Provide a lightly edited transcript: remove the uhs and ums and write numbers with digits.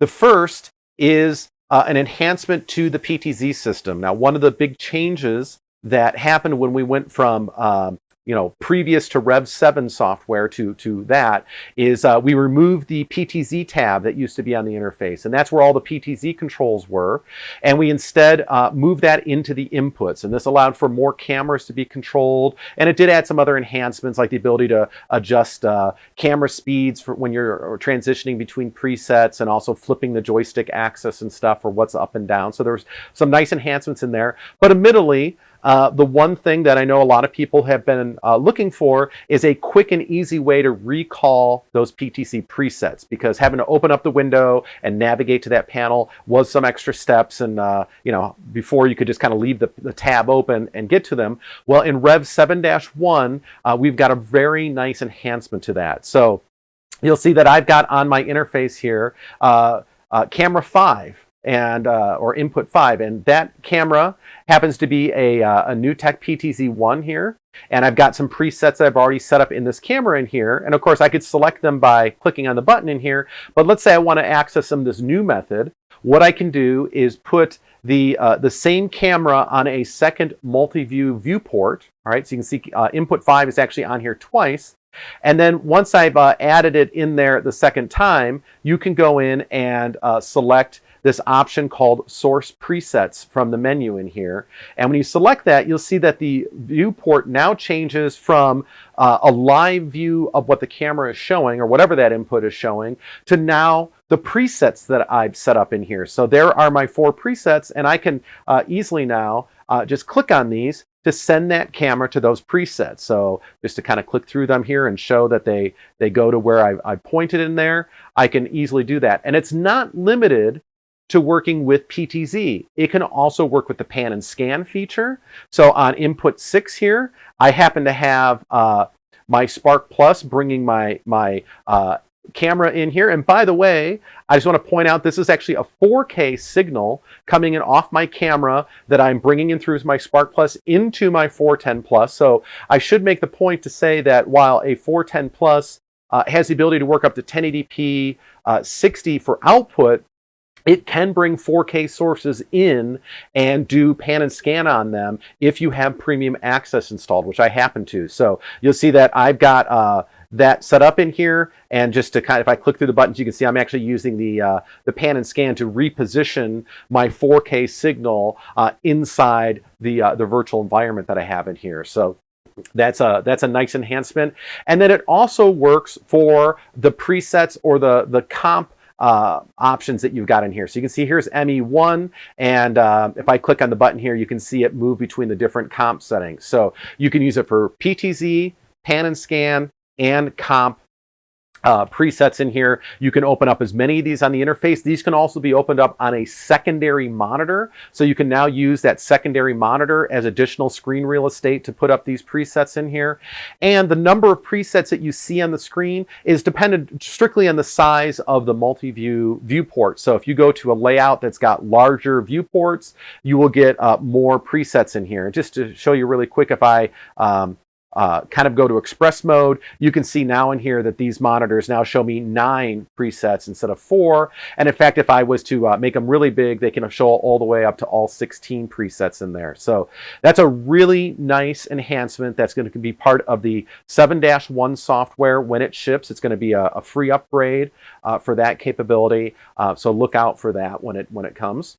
The first is an enhancement to the PTZ system. Now, one of the big changes that happened when we went from previous to Rev 7 software to that is we removed the PTZ tab that used to be on the interface, and that's where all the PTZ controls were, and we instead moved that into the inputs, and this allowed for more cameras to be controlled, and it did add some other enhancements like the ability to adjust camera speeds for when you're transitioning between presets, and also flipping the joystick axis and stuff for what's up and down. So there's some nice enhancements in there, but admittedly, the one thing that I know a lot of people have been looking for is a quick and easy way to recall those PTZ presets, because having to open up the window and navigate to that panel was some extra steps, and before you could just kind of leave the tab open and get to them. Well, in Rev 7-1, we've got a very nice enhancement to that. So you'll see that I've got on my interface here camera 5. Or input 5, and that camera happens to be a NewTek PTZ1 here, and I've got some presets that I've already set up in this camera in here, and of course I could select them by clicking on the button in here, but let's say I want to access them this new method. What I can do is put the same camera on a second multi-view viewport. All right, so you can see input 5 is actually on here twice. And then once I've added it in there the second time, you can go in and select this option called Source Presets from the menu in here. And when you select that, you'll see that the viewport now changes from a live view of what the camera is showing, or whatever that input is showing, to now the presets that I've set up in here. So there are my 4 presets, and I can easily now just click on these to send that camera to those presets. So just to kind of click through them here and show that they go to where I pointed in there, I can easily do that. And it's not limited to working with PTZ. It can also work with the pan and scan feature. So on input 6 here, I happen to have my Spark Plus bringing my camera in here. And by the way, I just want to point out this is actually a 4K signal coming in off my camera that I'm bringing in through my Spark Plus into my 410 Plus. So I should make the point to say that while a 410 Plus has the ability to work up to 1080p 60 for output, it can bring 4K sources in and do pan and scan on them if you have premium access installed, which I happen to. So you'll see that I've got that set up in here, and just to kind of, if I click through the buttons, you can see I'm actually using the pan and scan to reposition my 4K signal inside the virtual environment that I have in here. So that's a nice enhancement. And then it also works for the presets or the comp options that you've got in here. So you can see here's ME1, and if I click on the button here, you can see it move between the different comp settings. So you can use it for PTZ, pan and scan, and comp presets in here. You can open up as many of these on the interface. These can also be opened up on a secondary monitor. So you can now use that secondary monitor as additional screen real estate to put up these presets in here. And the number of presets that you see on the screen is dependent strictly on the size of the multi-view viewport. So if you go to a layout that's got larger viewports, you will get more presets in here. Just to show you really quick, if I kind of go to express mode, you can see now in here that these monitors now show me 9 presets instead of 4. And in fact, if I was to make them really big, they can show all the way up to all 16 presets in there. So that's a really nice enhancement that's going to be part of the 7-1 software when it ships. It's going to be a free upgrade for that capability. So look out for that when it comes.